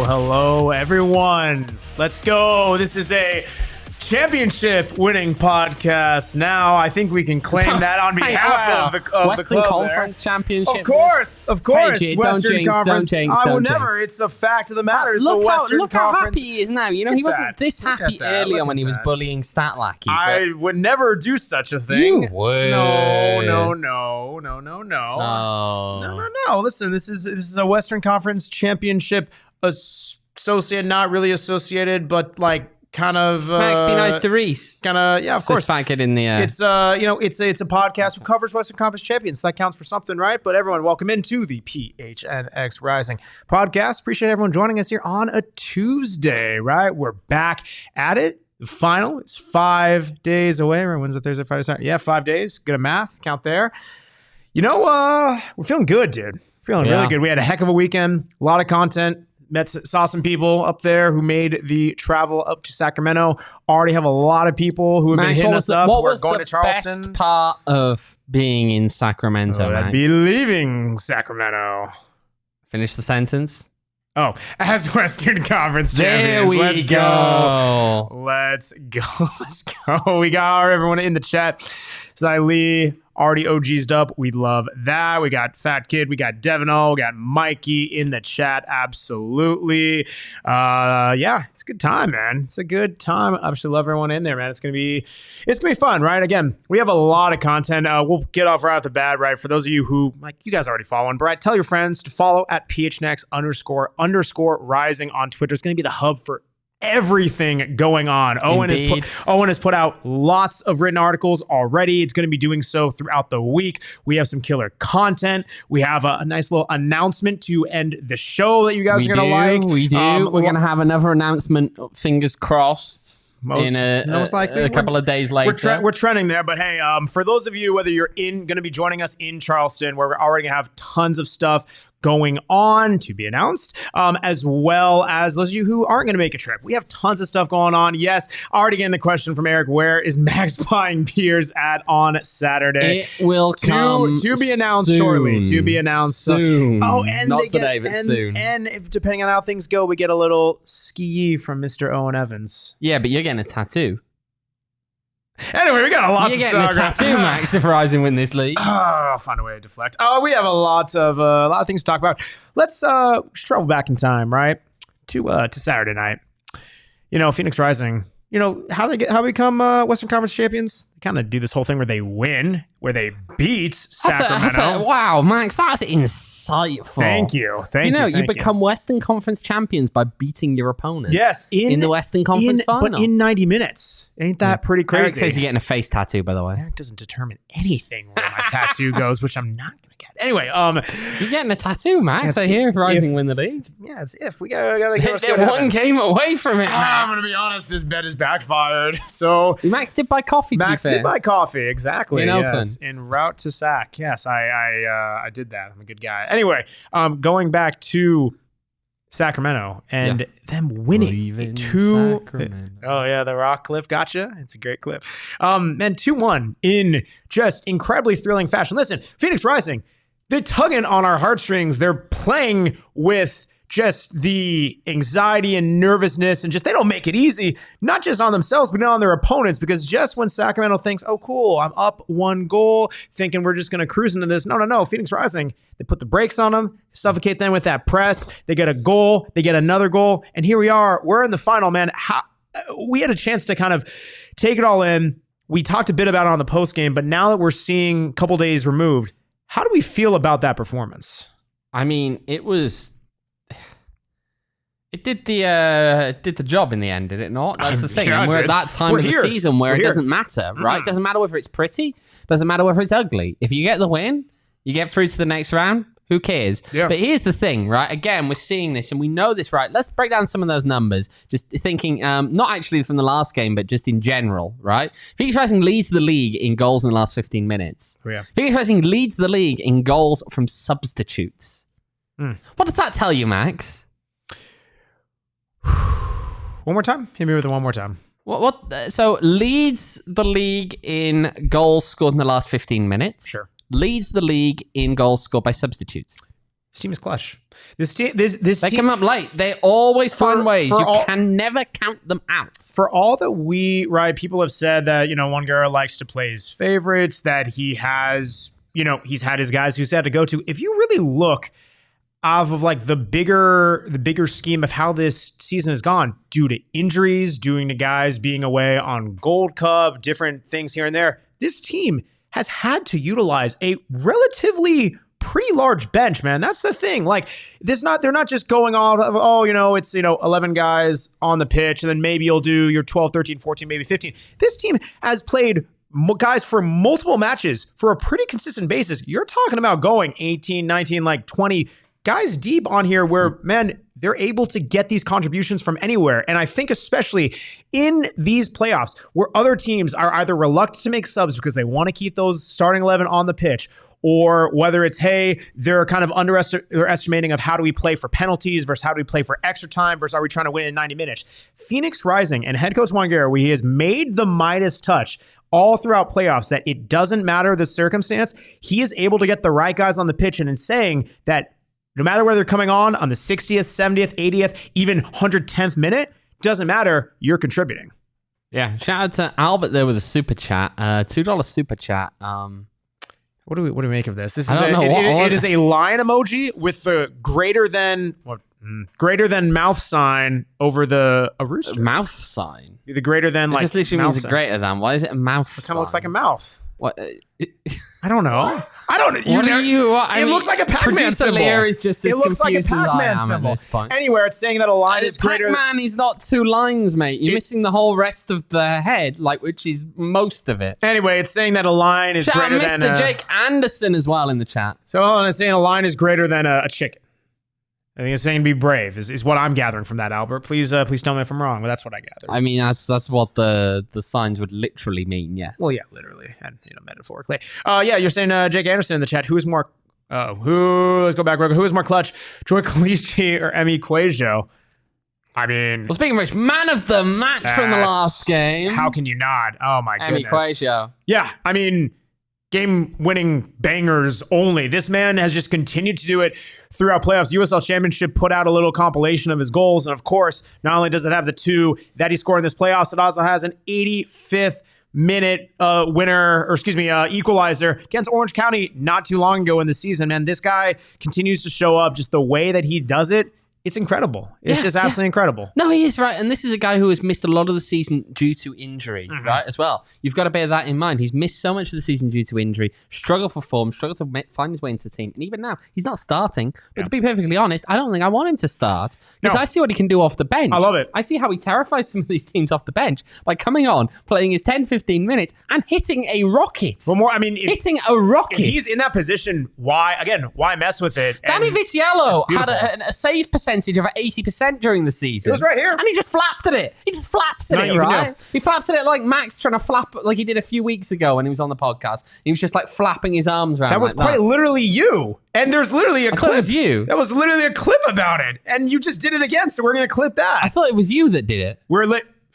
Hello, everyone. Let's go. This is a championship winning podcast. Now, I think we can claim that on behalf of the Western club Conference there. Championship. Of course. Hey, Western Conference. I will never. It's the fact of the matter. It's the Western look Conference. how happy he is now. You know, he wasn't this happy earlier when he was bullying Statlacky. I would never do such a thing. You would. No. Oh. Listen, this is a Western Conference Championship associated, not really associated, but like kind of Max, be nice to Reese. Kind of, yeah, of course. Fat kid in the air. It's it's a podcast who covers Western Conference champions. So that counts for something, right? But everyone, welcome into the PHNX Rising podcast. Appreciate everyone joining us here on a Tuesday, right? We're back at it. The final is 5 days away. Right? Wednesday, Thursday, Friday, Saturday. Yeah, 5 days. Good at math. Count there. You know, we're feeling good, dude. Feeling really good. We had a heck of a weekend. A lot of content. Saw some people up there who made the travel up to Sacramento. Already have a lot of people who have been hitting us up. What was going the to Charleston. best part of being in Sacramento, I'd be leaving Sacramento. Finish the sentence. Oh, as Western Conference There champions. we go. Let's go. We got everyone in the chat. Zai Lee, already OG'd up. We love that. We got Fat Kid. We got Devino. We got Mikey in the chat. Absolutely. Yeah, it's a good time, man. It's a good time. I absolutely love everyone in there, man. It's gonna be fun, right? Again, we have a lot of content. We'll get off right off the bat, right? For those of you who, like, you guys already following, but right, tell your friends to follow at PHNX _ rising on Twitter. It's gonna be the hub for everything going on. Owain has put out lots of written articles already. It's going to be doing so throughout the week. We have some killer content. We have a nice little announcement to end the show that you guys are going to like. We do. We're going to have another announcement, fingers crossed, in a couple of days later. We're trending there, but hey, for those of you, whether you're going to be joining us in Charleston, where we're already going to have tons of stuff going on to be announced, as well as those of you who aren't going to make a trip. We have tons of stuff going on. Yes, already getting the question from Eric, where is Max buying beers at on Saturday? It will come to be announced soon. Shortly. To be announced soon. And not today, but soon. And if, depending on how things go, we get a little ski from Mr. Owen Evans. Yeah, but you're getting a tattoo. Anyway, we got a lot to talk about. You're getting a tattoo, Max, if Rising win this league. I'll find a way to deflect. We have a lot of things to talk about. Let's just travel back in time, right, to Saturday night. You know, Phoenix Rising. You know how they become Western Conference champions. They kind of do this whole thing where they win, where they beat Sacramento. Wow, Max, that's insightful. Thank you. You become Western Conference champions by beating your opponent. Yes, in the Western Conference final, but in 90 minutes. Ain't that pretty crazy? Eric says you're getting a face tattoo, by the way. Eric doesn't determine anything where my tattoo goes, which I'm not gonna get. Anyway, you're getting a tattoo, Max. I hear if Rising win the league. Yeah, it's if we gotta give us one game away from it. I'm gonna be honest. This bet is backfired. So Max did buy coffee. Max did buy coffee, exactly. In Oakland, yes. En route to Sac. Yes, I did that. I'm a good guy. Anyway, going back to Sacramento and them winning Oh yeah, the Rock clip, gotcha. It's a great clip. And 2-1 in just incredibly thrilling fashion. Listen, Phoenix Rising, they're tugging on our heartstrings. They're playing with just the anxiety and nervousness, and just they don't make it easy, not just on themselves, but on their opponents, because just when Sacramento thinks, oh, cool, I'm up 1 goal, thinking we're just going to cruise into this. No. Phoenix Rising, they put the brakes on them, suffocate them with that press. They get a goal, they get another goal, and here we are. We're in the final, man. We had a chance to kind of take it all in. We talked a bit about it on the post game, but now that we're seeing a couple days removed, how do we feel about that performance? I mean, it It did the job in the end, did it not? That's the thing. And we're at that time of the season where it doesn't matter, right? It doesn't matter whether it's pretty. Doesn't matter whether it's ugly. If you get the win, you get through to the next round. Who cares? Yeah. But here's the thing, right? Again, we're seeing this and we know this, right? Let's break down some of those numbers. Just thinking, not actually from the last game, but just in general, right? Phoenix Rising leads the league in goals in the last 15 minutes. Oh, yeah. Phoenix Rising leads the league in goals from substitutes. What does that tell you, Max? One more time? Hit me with it one more time. So leads the league in goals scored in the last 15 minutes. Sure. Leads the league in goals scored by substitutes. This team is clutch. They come up late. They always find ways. You can never count them out. For all that people have said that, Juan Guerra likes to play his favorites, that he has, he's had his guys who's had to go to. If you really look off of like the bigger scheme of how this season has gone, due to injuries, due to guys being away on Gold Cup, different things here and there, this team has had to utilize a relatively pretty large bench, man. That's the thing. Like, they're not just going off of, it's 11 guys on the pitch, and then maybe you'll do your 12, 13, 14, maybe 15. This team has played guys for multiple matches for a pretty consistent basis. You're talking about going 18, 19, like 20 guys deep on here where, man, they're able to get these contributions from anywhere. And I think especially in these playoffs where other teams are either reluctant to make subs because they want to keep those starting 11 on the pitch, or whether it's, hey, they're kind of underestimating of how do we play for penalties versus how do we play for extra time versus are we trying to win in 90 minutes. Phoenix Rising and head coach Juan Guerra, he has made the Midas touch all throughout playoffs that it doesn't matter the circumstance. He is able to get the right guys on the pitch, and in saying that no matter whether they're coming on the 60th, 70th, 80th, even 110th minute, doesn't matter, you're contributing. Yeah, shout out to Albert there with a super chat, $2 super chat. What do we make of this? This is it is a line emoji with the greater than mouth sign over a rooster. Mouth sign. The greater than it just literally means a greater than. Why is it a mouth? It kind of looks like a mouth. What? I don't know. It looks like a Pac-Man symbol. Is just as confused like a Pac-Man symbol. At this point. Anywhere, it's saying that a line is greater. Pac-Man is not two lines, mate. You're missing the whole rest of the head, which is most of it. Anyway, it's saying that a line is greater than Mr. Jake Anderson as well in the chat. So it's saying a line is greater than a chicken. I think it's saying be brave is what I'm gathering from that, Albert. Please tell me if I'm wrong, but that's what I gathered. I mean, that's what the signs would literally mean, yeah. Well, yeah, literally, and metaphorically. You're saying Jake Anderson in the chat. Let's go back. Who is more clutch, Joy Calici or Emi Cuejo? I mean... Well, speaking of which, man of the match from the last game. How can you not? Oh, my goodness. Emi Cuejo. Yeah, I mean... game-winning bangers only. This man has just continued to do it throughout playoffs. USL Championship put out a little compilation of his goals, and of course, not only does it have the 2 that he scored in this playoffs, it also has an 85th minute equalizer against Orange County not too long ago in the season. Man, this guy continues to show up. Just the way that he does it, it's incredible. It's just absolutely incredible. No, he is, right. And this is a guy who has missed a lot of the season due to injury, right, as well. You've got to bear that in mind. He's missed so much of the season due to injury, struggled for form, struggled to find his way into the team. And even now, he's not starting. But to be perfectly honest, I don't think I want him to start. Because I see what he can do off the bench. I love it. I see how he terrifies some of these teams off the bench by coming on, playing his 10, 15 minutes, and hitting a rocket. Hitting a rocket. If he's in that position, why mess with it? Danny Vitiello had a save percentage of 80% during the season. It was right here. And he just flapped at it. He just flaps at it, right? He flaps at it like Max trying to flap like he did a few weeks ago when he was on the podcast. He was just like flapping his arms around. That was quite literally you. And there's literally a clip. It was you. That was literally a clip about it. And you just did it again, so we're going to clip that. I thought it was you that did it.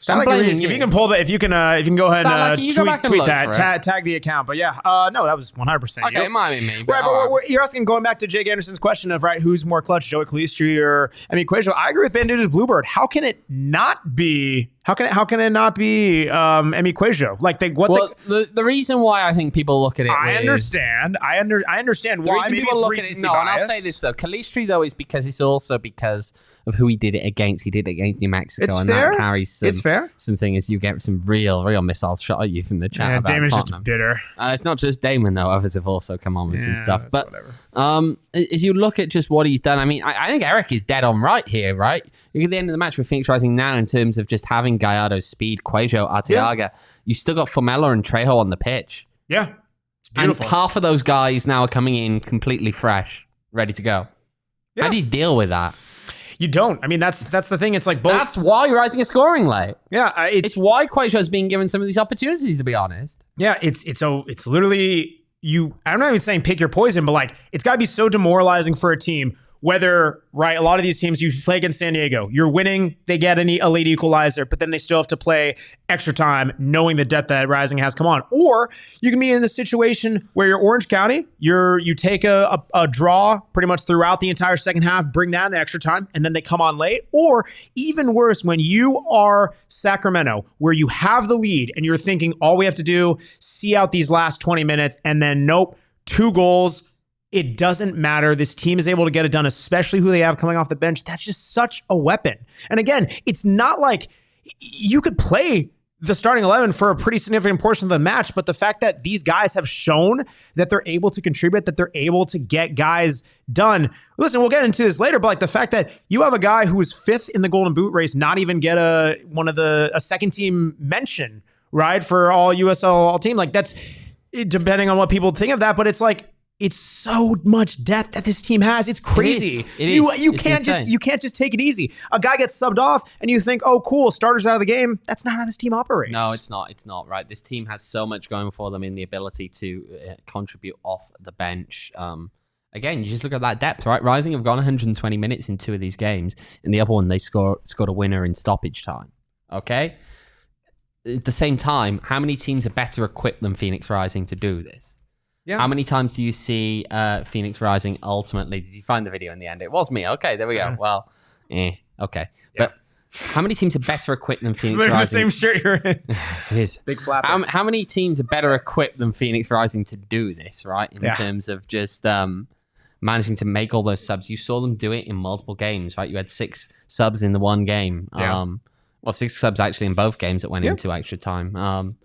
If you can pull that, if you can go ahead and tweet that, tag the account. But no, that was 100%. Okay, it might be me. But you're asking, going back to Jake Anderson's question of who's more clutch, Joey Calici or Emi Cuejo? I agree with Bandita's Bluebird. How can it not be How can it not be Emi Trejo? Like the reason why I think people look at it, I understand why. Maybe people look at it. No, and I'll say this though, Calistri though is because it's also because of who he did it against. He did it against New Mexico, and that carries something as you get some real missiles shot at you from the chat. Yeah, about Damon's Tottenham. just bitter. It's not just Damon though; others have also come on with some stuff. But as you look at just what he's done, I mean, I think Eric is dead on right here. Right, you get the end of the match with Phoenix Rising now in terms of just having Gallardo's speed, Trejo, Arteaga. You still got Formella and Trejo on the pitch. Yeah, it's beautiful. And half of those guys now are coming in completely fresh, ready to go. Yeah. How do you deal with that? You don't. I mean, that's the thing. It's like both. That's why Rising is scoring late. Yeah, it's why Quasio's being given some of these opportunities. To be honest. Yeah, it's literally you. I'm not even saying pick your poison, but like it's got to be so demoralizing for a team. Whether, right, a lot of these teams, you play against San Diego, you're winning, they get a late equalizer, but then they still have to play extra time knowing the debt that Rising has come on. Or you can be in the situation where you're Orange County, you take a draw pretty much throughout the entire second half, bring that in the extra time, and then they come on late. Or even worse, when you are Sacramento, where you have the lead and you're thinking all we have to do, see out these last 20 minutes, and then nope, 2 goals. It doesn't matter. This team is able to get it done, especially who they have coming off the bench. That's just such a weapon. And again, it's not like you could play the starting 11 for a pretty significant portion of the match, but the fact that these guys have shown that they're able to contribute, that they're able to get guys done. Listen, we'll get into this later, but like the fact that you have a guy who was 5th in the Golden Boot race, not even get a second team mention, right, for all USL all team. Like that's depending on what people think of that, but it's like, it's so much depth that this team has. It's crazy. You can't just take it easy. A guy gets subbed off and you think, oh, cool, starter's out of the game. That's not how this team operates. No, it's not. It's not, right? This team has so much going for them in the ability to contribute off the bench. Again, you just look at that depth, right? Rising have gone 120 minutes in 2 of these games. In the other one, they scored a winner in stoppage time. Okay? At the same time, how many teams are better equipped than Phoenix Rising to do this? Yeah. How many times do you see Phoenix Rising ultimately? Did you find the video in the end? It was me. Okay, there we go. Well, okay. Yeah. But how many teams are better equipped than Phoenix Rising? The same shirt you're in. It is. Big flapper. How many teams are better equipped than Phoenix Rising to do this, right? In terms of just managing to make all those subs. You saw them do it in multiple games, right? You had 6 subs in the one game. Yeah. 6 subs actually in both games that went into extra time.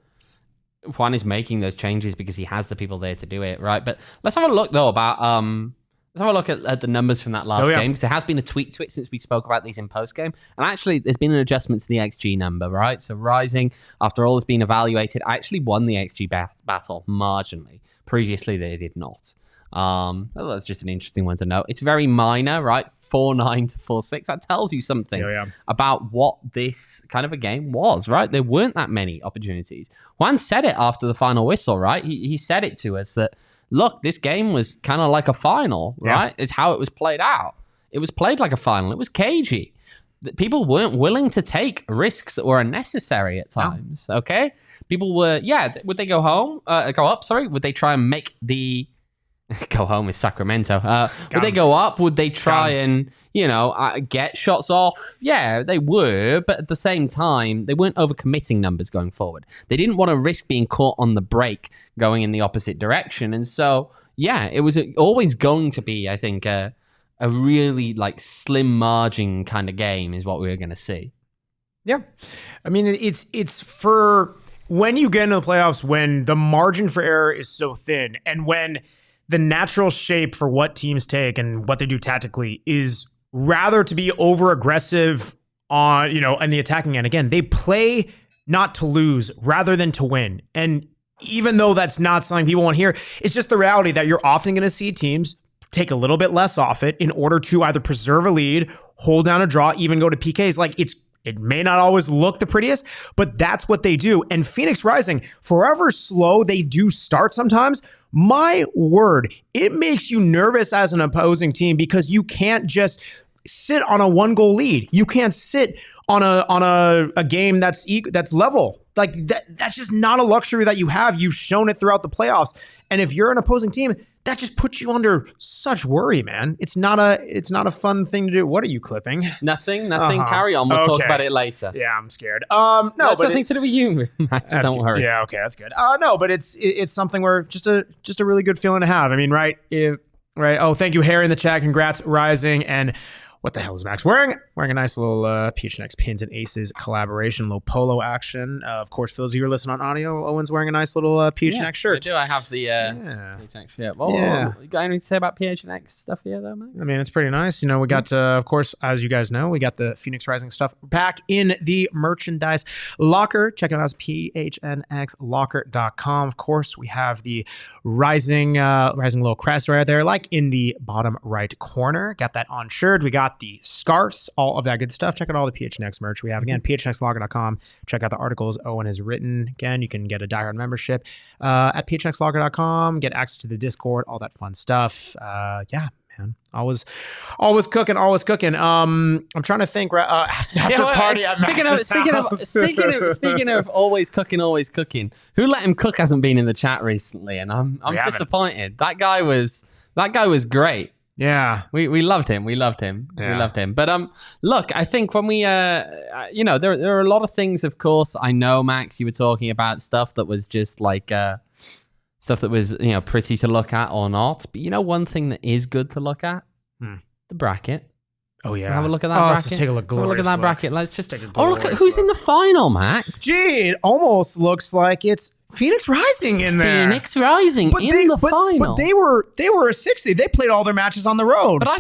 Juan is making those changes because he has the people there to do it, right? But let's have a look though about let's have a look at the numbers from that last game, because there has been a tweak to it since we spoke about these in post game, and actually there's been an adjustment to the XG number, right? So Rising, after all has been evaluated, actually won the XG battle marginally. Previously they did not. That's just an interesting one to note. It's very minor, right? 4-9 to 4-6. That tells you something about what this kind of a game was, right? There weren't that many opportunities. Juan said it after the final whistle, right? He said it to us that, look, this game was kind of like a final, right? It's how it was played out. It was played like a final. It was cagey. People weren't willing to take risks that were unnecessary at times, okay? People were, would they go up? Would they try and make the... Go home with Sacramento. Would they go up? Would they try and, get shots off? Yeah, they were. But at the same time, they weren't overcommitting numbers going forward. They didn't want to risk being caught on the break going in the opposite direction. And so, it was always going to be, I think, a really slim margin kind of game is what we were going to see. Yeah. I mean, it's for when you get into the playoffs, when the margin for error is so thin, and when the natural shape for what teams take and what they do tactically is rather to be over aggressive on, in the attacking end. Again, they play not to lose rather than to win. And even though that's not something people want to hear, it's just the reality that you're often going to see teams take a little bit less off it in order to either preserve a lead, hold down a draw, even go to PKs. It may not always look the prettiest, but that's what they do. And Phoenix Rising, forever slow they do start sometimes, my word, it makes you nervous as an opposing team because you can't just sit on a 1-goal lead. You can't sit on a game that's level. Like that's just not a luxury that you have. You've shown it throughout the playoffs. And if you're an opposing team, that just puts you under such worry, man. It's not a fun thing to do. What are you clipping? Nothing. Carry on. We'll talk about it later. Yeah, I'm scared. No, it's nothing to do with you, Max. Don't worry. Yeah, okay, that's good. No, but it's something where just a really good feeling to have. I mean, right? Right. Oh, thank you, Harry, in the chat. Congrats, Rising. And what the hell is Max wearing? Wearing a nice little PHNX Pins and Aces collaboration, little polo action. Of course, for those of you who are listening on audio, Owen's wearing a nice little PHNX shirt. I do. I have the PHNX shirt. You got anything to say about PHNX stuff here, though, Max? I mean, it's pretty nice. We got, of course, as you guys know, we got the Phoenix Rising stuff back in the merchandise locker. Check it out. It's phnxlocker.com. Of course, we have the Rising little crest right there, like in the bottom right corner. Got that on shirt. We got the scarves, all of that good stuff. Check out all the PHNX merch we have. Again, phnxlocker.com. Check out the articles Owen has written. Again, you can get a diehard membership at phnxlocker.com. Get access to the Discord, all that fun stuff. Man. Always cooking. I'm trying to think. After party at Speaking of always cooking. Who let him cook hasn't been in the chat recently, and I'm disappointed. That guy was great. Yeah, we loved him. But look, I think when we there are a lot of things. Of course, I know, Max, you were talking about stuff that was just like stuff that was pretty to look at or not. But one thing that is good to look at, the bracket. Oh yeah, have a look at that bracket. Let's take a look. Have a look at that bracket. Let's just take a look at who's in the final, Max. Gee, it almost looks like it's Phoenix Rising in there. Phoenix Rising in the final. But they were a 60. They played all their matches on the road. But I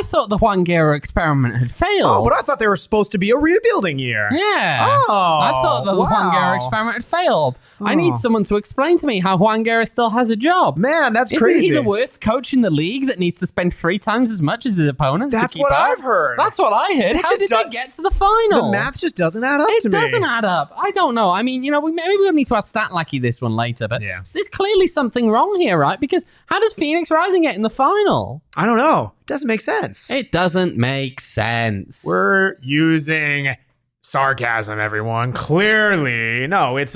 thought the Juan Guerra experiment had failed. Oh, but I thought they were supposed to be a rebuilding year. Yeah. Oh, I thought the Juan Guerra experiment had failed. Oh. I need someone to explain to me how Juan Guerra still has a job. Man, that's crazy. Isn't he the worst coach in the league that needs to spend 3 times as much as his opponents to keep up? I've heard. That's what I heard. How did they get to the final? The math just doesn't add up to me. It doesn't add up. I don't know. I mean, maybe we'll need to ask Stat Lackey this one later. But there's clearly something wrong here, right? Because how does Phoenix Rising get in the final? I don't know. It doesn't make sense. It doesn't make sense. We're using sarcasm, everyone. Clearly. No, it's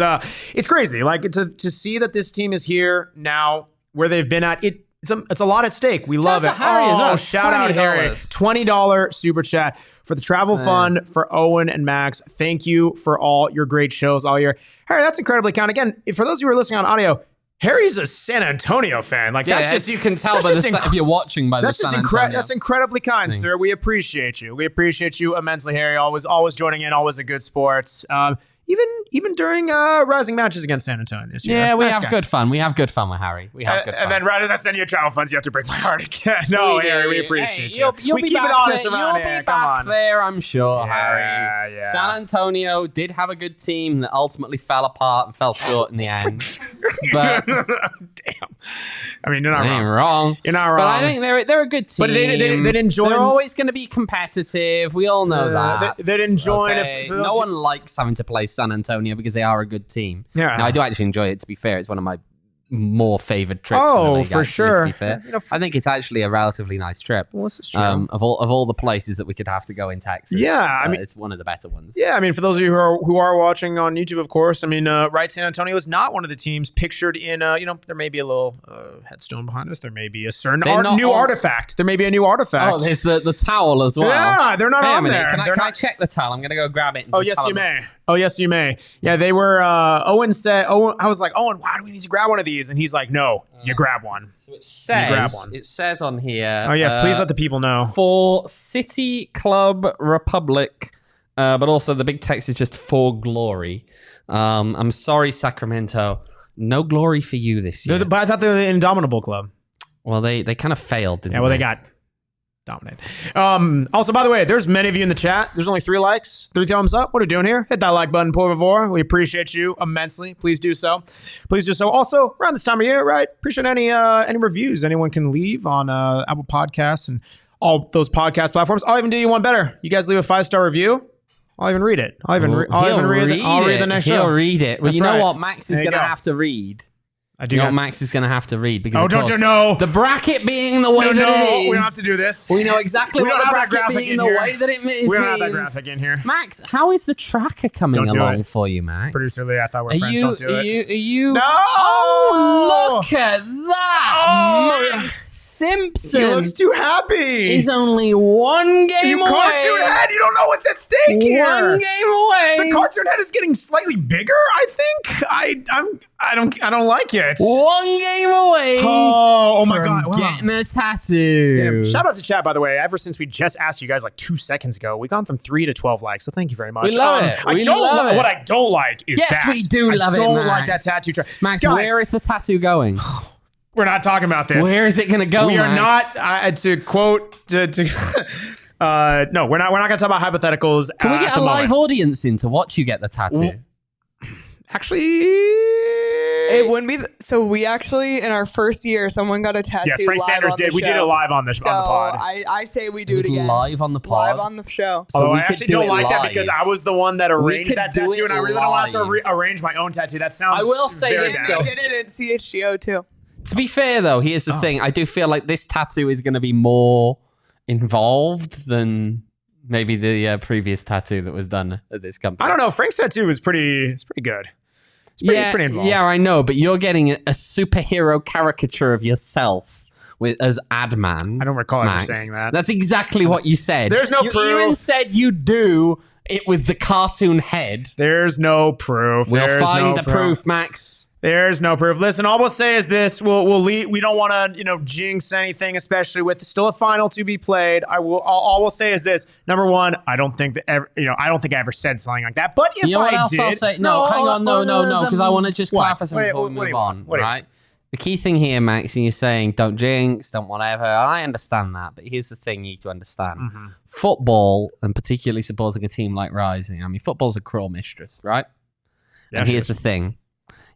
crazy. Like to see that this team is here now where they've been at. It's a lot at stake. We love it. Shout out Harry. $20 super chat for the travel fund for Owen and Max. Thank you for all your great shows all year. Harry, that's incredibly kind. Again, for those of you who are listening on audio, Harry's a San Antonio fan. Like that's just, you can tell by if you're watching by the San Antonio. That's incredibly kind, sir. We appreciate you. We appreciate you immensely, Harry. Always joining in. Always a good sport. Even during rising matches against San Antonio this year. Yeah, we have good fun. We have good fun with Harry. We have good fun. And then right as I send you travel funds, you have to break my heart again. No, Harry, we appreciate you. You'll we be keep back it honest there. around You'll here. be back there, I'm sure, Harry. Yeah. San Antonio did have a good team that ultimately fell apart and fell short in the end. But damn. I mean, you're not wrong. You're not wrong. But I think they're a good team. But they didn't join. They're always going to be competitive. We all know that. They didn't join. Okay. No one likes having to play San Antonio because they are a good team. Yeah. Now, I do actually enjoy it, to be fair. It's one of my more favored trips. Oh, in the league, for actually, sure. To be fair. I think it's actually a relatively nice trip. Well, this is true. Of all the places that we could have to go in Texas. Yeah, I mean, it's one of the better ones. Yeah, I mean, for those of you who are watching on YouTube, of course, I mean, right, San Antonio is not one of the teams pictured in. There may be a little headstone behind us. There may be a certain new artifact. There may be a new artifact. Oh, there's the towel as well. Yeah, they're not on there. Can I check the towel? I'm gonna go grab it. Oh, yes, you may. Yeah, they were. Owen said. I was like, Owen, why do we need to grab one of these? And he's like, no, you grab one. So it says on here. Oh yes, please let the people know. For City Club Republic, but also the big text is just for glory. I'm sorry, Sacramento, no glory for you this year. But I thought they were the Indomitable Club. Well, they kind of failed, didn't they? Yeah, well, they got dominated. Also, by the way, there's many of you in the chat. There's only 3 likes, 3 thumbs up. What are we doing here? Hit that like button, por favor. We appreciate you immensely. Please do so. Also, around this time of year, right? Appreciate any reviews anyone can leave on Apple Podcasts and all those podcast platforms. I'll even do you one better. You guys leave a 5-star review. I'll even read it. I'll read the next show. He'll read it. Well, That's you know right. what Max is going to have to read? I do. You know what Max is going to have to read because no. The bracket being the way that it is. We don't have to do this. We know exactly what the bracket being the way that it means. We don't have that graphic in here. Max, how is the tracker coming along for you, Max? Producer Lee, I thought we're friends. Don't do it. Are you? No! Oh, look at that! Max Simpson. He looks too happy. He's only one game away. You cartoon head. You don't know what's at stake here. One game away. The cartoon head is getting slightly bigger, I think. I don't like it. One game away. Oh my God. Wow. Getting a tattoo. Damn. Shout out to chat, by the way. Ever since we just asked you guys like 2 seconds ago, we've gone from 3 to 12 likes. So thank you very much. We love it. What I don't like is yes, we do love it. I don't like that tattoo. Max, guys, where is the tattoo going? We're not talking about this. Where is it going to go? We are not. To quote. No, we're not going to talk about hypotheticals. Can we get a live audience in to watch you get the tattoo? Actually, it wouldn't be. So we actually, in our first year, someone got a tattoo. Yes, Frank Sanders did. We did it live on the pod. I say we do it again. Live on the pod. Live on the show. So I actually don't like that because I was the one that arranged that tattoo, and I really don't want to arrange my own tattoo. That sounds. I will say this. We did it at CHGO too. To be fair, though, here's the thing. I do feel like this tattoo is going to be more involved than maybe the previous tattoo that was done at this company. I don't know. Frank's tattoo is pretty good. It's pretty involved. Yeah, I know, but you're getting a superhero caricature of yourself as Adman. I don't recall Max. ever saying that. That's exactly what you said. There's no proof. You even said you do it with the cartoon head. There's no proof. We'll find the proof, Max. There's no proof. Listen, all we'll say is this: we'll leave. We don't want to, jinx anything, especially with still a final to be played. All we'll say is this: number one, I don't think that I don't think I ever said something like that. But if what I else did, I'll say? No, hang on, no, because I want to just clarify something before we move on. Right? The key thing here, Max, and you're saying don't jinx, don't whatever. I understand that, but here's the thing you need to understand: football, and particularly supporting a team like Rising. I mean, football's a cruel mistress, right? Yeah, and here's the thing.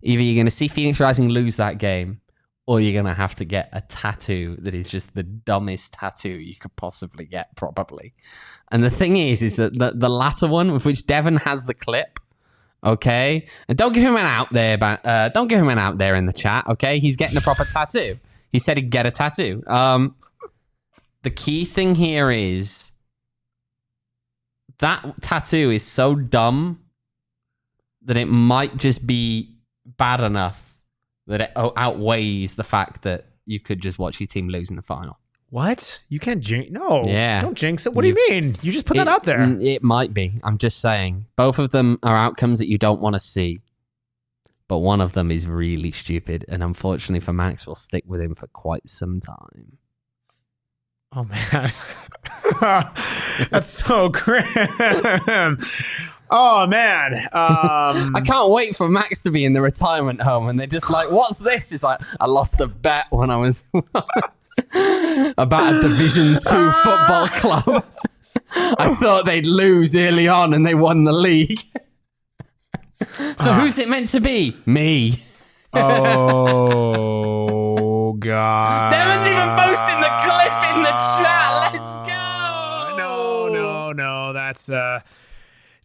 Either you're going to see Phoenix Rising lose that game, or you're going to have to get a tattoo that is just the dumbest tattoo you could possibly get, probably. And the thing is that the latter one, with which Devon has the clip, okay? And don't give him an out there, don't give him an out there in the chat, okay? He's getting a proper tattoo. He said he'd get a tattoo. The key thing here is that tattoo is so dumb that it might just be bad enough that it outweighs the fact that you could just watch your team lose in the final. What? You can't jinx? No. Yeah. Don't jinx it. What do you mean? You just put that out there. It might be. I'm just saying. Both of them are outcomes that you don't want to see. But one of them is really stupid. And unfortunately for Max, we'll stick with him for quite some time. Oh, man. That's so grim. Oh, man. I can't wait for Max to be in the retirement home and they're just like, what's this? It's like, I lost a bet when I was about a Division 2 football club. I thought they'd lose early on and they won the league. So who's it meant to be? Me. Oh, God. Devon's even posting the clip in the chat. Let's go. No. That's...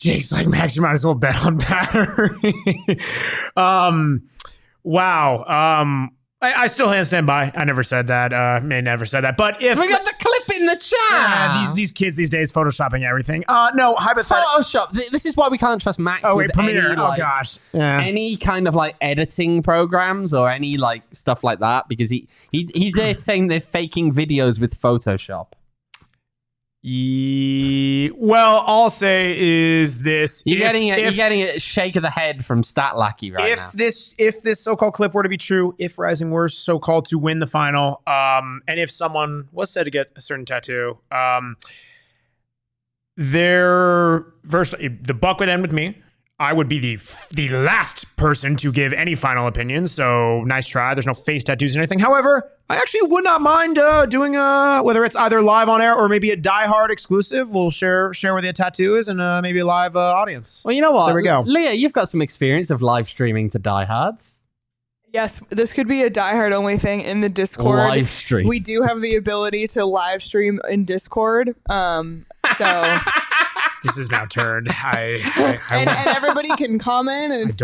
Jake's like, Max, you might as well bet on Battery. Wow. I still stand by. I never said that. May never said that. But if we got the clip in the chat. These kids these days photoshopping everything. No, hypothetical. Photoshop. This is why we can't trust Max. Oh wait, Premiere. Gosh. Yeah. Any kind of like editing programs or any like stuff like that, because he's there saying they're faking videos with Photoshop. Well, I'll say is this: you're getting a shake of the head from Stat Lackey right now. If this so-called clip were to be true, if Rising were so-called to win the final, and if someone was said to get a certain tattoo, the buck would end with me. I would be the last person to give any final opinion. So nice try. There's no face tattoos or anything. However, I actually would not mind doing whether it's either live on air or maybe a diehard exclusive. We'll share where the tattoo is and maybe a live audience. Well, you know what? So there we go. Leah, you've got some experience of live streaming to diehards. Yes, this could be a diehard only thing in the Discord. Live stream. We do have the ability to live stream in Discord. So This is now turned. And everybody can comment, and it's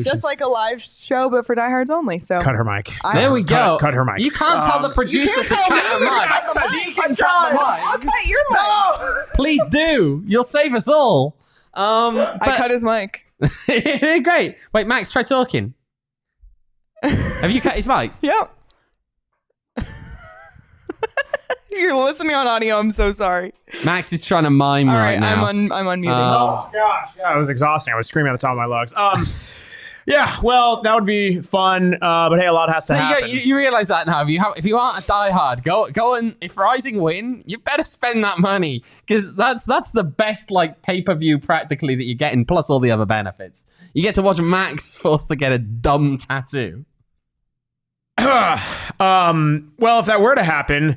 just like a live show, but for diehards only. So cut her mic. There we go. Cut her mic. You can't tell the producer to cut her mic. She can cut the mic. I'll cut your mic. No! Please do. You'll save us all. I cut his mic. Great. Wait, Max, try talking. Have you cut his mic? Yep. You're listening on audio. I'm so sorry. Max is trying to mime right now. I'm unmuting. Oh gosh, yeah, it was exhausting. I was screaming at the top of my lungs. Yeah, well, that would be fun. But hey, a lot has to happen. You realize that now. If you aren't a diehard, go and if Rising win, you better spend that money because that's the best like pay-per-view practically that you're getting, plus all the other benefits. You get to watch Max forced to get a dumb tattoo. Well, if that were to happen,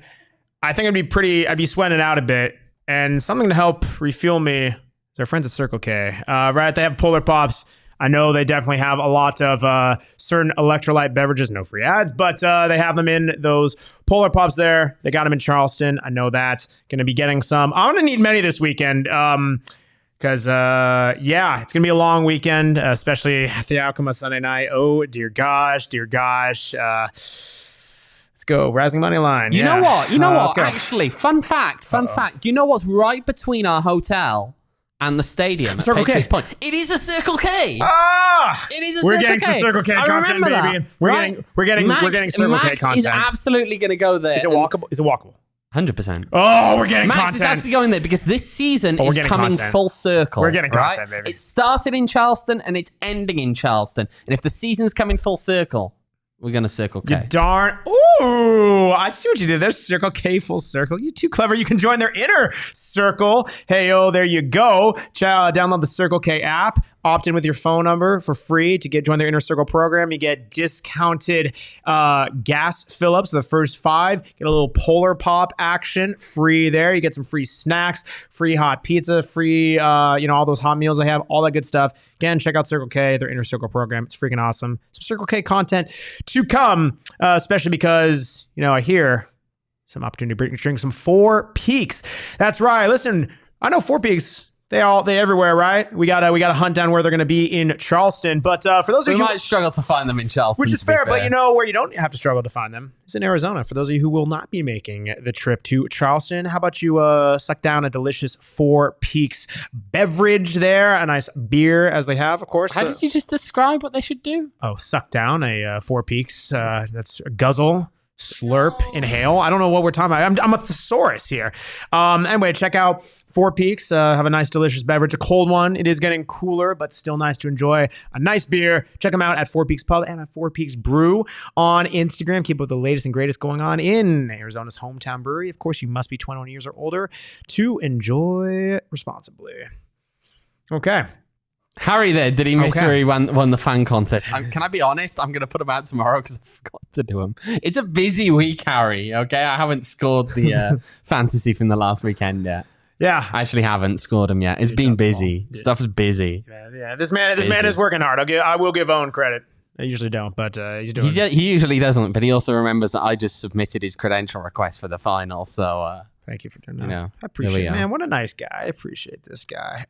I think I'd be sweating out a bit, and something to help refuel me is our friends at Circle K. Right, they have Polar Pops. I know they definitely have a lot of certain electrolyte beverages, no free ads, but they have them in those Polar Pops there. They got them in Charleston. I know that. Going to be getting some. I'm going to need many this weekend because, yeah, it's going to be a long weekend, especially at the outcome of Sunday night. Oh, dear gosh. Let's go. Rising money line. You know what? Actually, fun fact. Do you know what's right between our hotel and the stadium? Circle K. Point? It is a Circle K. It is a We're Circle getting K. some Circle K content, baby. We're getting Circle K content. Max is absolutely going to go there. Is it walkable? 100%. Oh, we're getting Max content. is actually going there because this season is coming full circle. We're getting content, right? baby. It started in Charleston and it's ending in Charleston. And if the season's coming full circle, we're going to Circle K. You darn. Ooh, I see what you did. There's Circle K full circle. You too clever. You can join their inner circle. Hey, there you go. Download the Circle K app. Opt in with your phone number for free to join their Inner Circle program. You get discounted gas fill-ups the first 5. Get a little Polar Pop action free there. You get some free snacks, free hot pizza, free all those hot meals they have, all that good stuff. Again, check out Circle K, their Inner Circle program. It's freaking awesome. Some Circle K content to come, especially because I hear some opportunity to drink some Four Peaks. That's right. Listen, I know Four Peaks. They everywhere, right? We gotta hunt down where they're gonna be in Charleston. But for those of you, we might struggle to find them in Charleston, which is fair. But where you don't have to struggle to find them is in Arizona. For those of you who will not be making the trip to Charleston, how about you suck down a delicious Four Peaks beverage there, a nice beer as they have, of course. How did you just describe what they should do? Oh, suck down a Four Peaks. That's a guzzle. Slurp, inhale. I don't know what we're talking about. I'm a thesaurus here. Anyway, check out Four Peaks. Have a nice, delicious beverage. A cold one. It is getting cooler, but still nice to enjoy. A nice beer. Check them out at Four Peaks Pub and at Four Peaks Brew on Instagram. Keep up with the latest and greatest going on in Arizona's hometown brewery. Of course, you must be 21 years or older to enjoy responsibly. Okay. Harry there, did he miss where he won the fan contest? Can I be honest? I'm going to put him out tomorrow because I forgot to do him. It's a busy week, Harry, okay? I haven't scored the fantasy from the last weekend yet. Yeah. I actually haven't scored him yet. It's been busy. Stuff is busy. Yeah. This man is working hard. I will give Owen credit. I usually don't, but he's doing it. He usually doesn't, but he also remembers that I just submitted his credential request for the final, so... Thank you for doing that. I appreciate it, man. What a nice guy. I appreciate this guy.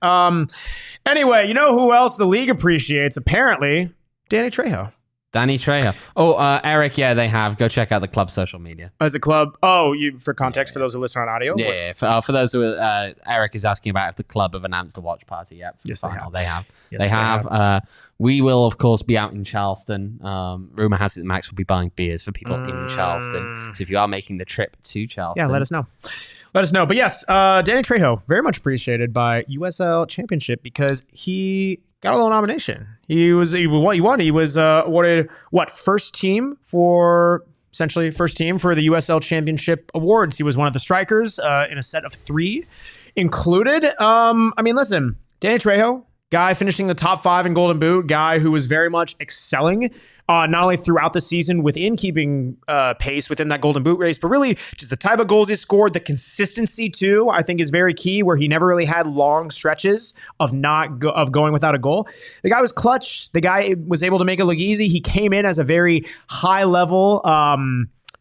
Anyway, you know who else the league appreciates? Apparently, Danny Trejo. Danny Trejo. Oh, Eric, yeah, they have. Go check out the club social media. As a club? Oh, for context, for those who listen on audio? Yeah. For those who Eric is asking about if the club have announced the watch party yet. Yes, they have. Yes, they have. We will, of course, be out in Charleston. Rumor has it that Max will be buying beers for people in Charleston. So if you are making the trip to Charleston. Yeah, let us know. But yes, Danny Trejo, very much appreciated by USL Championship because he got a little nomination. He was awarded first team for the USL Championship awards. He was one of the strikers in a set of 3 included. Listen, Danny Trejo, guy finishing the top 5 in Golden Boot, guy who was very much excelling not only throughout the season within keeping pace within that Golden Boot race, but really just the type of goals he scored, the consistency too, I think is very key, where he never really had long stretches of going without a goal. The guy was clutch. The guy was able to make it look easy. He came in as a very high level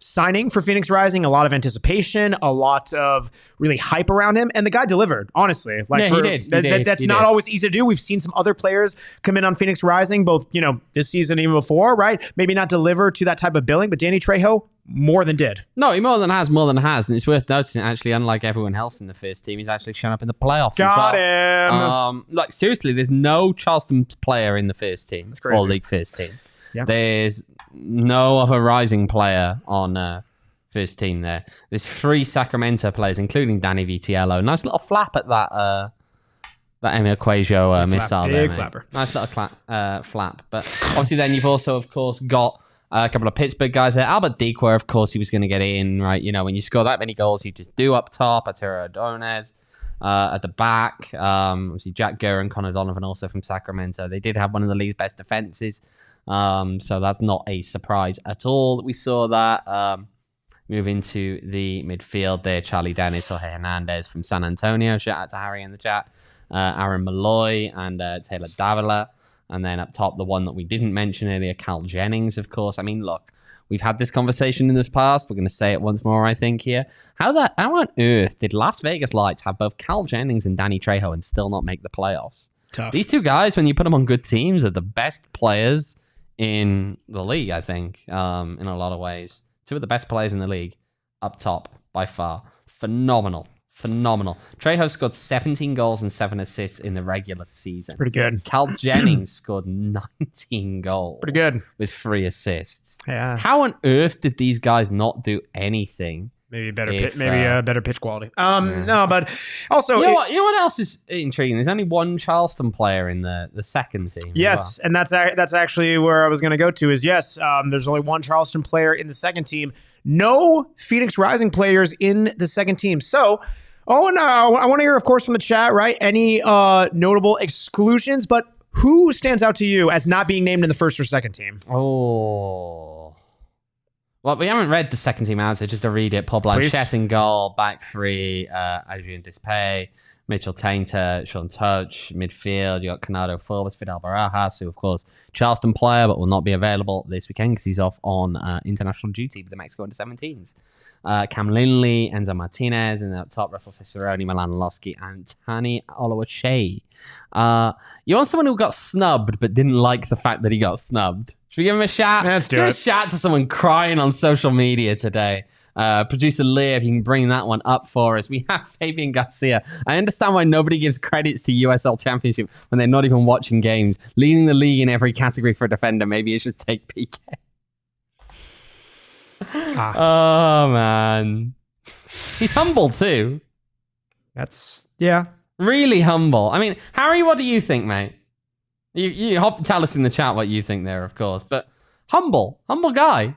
signing for Phoenix Rising, a lot of anticipation, a lot of really hype around him, and the guy delivered, honestly. He did. That's not always easy to do. We've seen some other players come in on Phoenix Rising, both, this season, even before, right? Maybe not deliver to that type of billing, but Danny Trejo more than did. No, he more than has. And it's worth noting, actually, unlike everyone else in the first team, he's actually shown up in the playoffs Got him. Seriously, there's no Charleston player in the first team. That's crazy. Or league first team. Yeah. There's no other Rising player on first team there. There's 3 Sacramento players, including Danny Vitiello. Nice little flap at that Emil Quajo missile there. Big flapper. Nice little flap. But obviously then you've also, of course, got a couple of Pittsburgh guys there. Albert Dequer, of course, he was going to get in, right? When you score that many goals, you just do up top. Arturo Ordonez at the back. Obviously, Jack Gurr and Connor Donovan also from Sacramento. They did have one of the league's best defenses. So that's not a surprise at all that we saw that. Move into the midfield there. Charlie Dennis, Jorge Hernandez from San Antonio. Shout out to Harry in the chat. Aaron Malloy and Taylor Davila. And then up top, the one that we didn't mention earlier, Cal Jennings, of course. I mean, look, we've had this conversation in the past. We're going to say it once more, I think, here. How on earth did Las Vegas Lights have both Cal Jennings and Danny Trejo and still not make the playoffs? Tough. These two guys, when you put them on good teams, are the best players in the league, I think, in a lot of ways. 2 of the best players in the league up top by far. Phenomenal. Trejo scored 17 goals and 7 assists in the regular season. Pretty good. Cal Jennings scored 19 goals. Pretty good. With 3 assists. Yeah. How on earth did these guys not do anything? Maybe better pitch quality. No, but also... You know what else is intriguing? There's only one Charleston player in the second team. Yes, and that's actually where I was going to go to is, yes, there's only one Charleston player in the second team. No Phoenix Rising players in the second team. So... Oh, no, I want to hear, of course, from the chat, right? Any notable exclusions, but who stands out to you as not being named in the first or second team? Oh. Well, we haven't read the second team out, so just to read it. Paul Blanchette in goal, back 3, Adrian Dispay, Mitchell Tainter, Sean Touch, midfield. You got Canado Forbes, Fidel Barajas, who, of course, Charleston player, but will not be available this weekend because he's off on international duty with the Mexico Under-17s. Cam Lindley, Enzo Martinez, and up top, Russell Cicerone, Milan Losky, and Tani Oluwache. You want someone who got snubbed but didn't like the fact that he got snubbed? Should we give him a shout? Let's do it. Give a shout to someone crying on social media today. Producer Leah, if you can bring that one up for us. We have Fabian Garcia. I understand why nobody gives credits to USL Championship when they're not even watching games. Leading the league in every category for a defender. Maybe it should take PK. Oh, man. He's humble, too. Yeah. Really humble. I mean, Harry, what do you think, mate? You tell us in the chat what you think there, of course. But humble guy.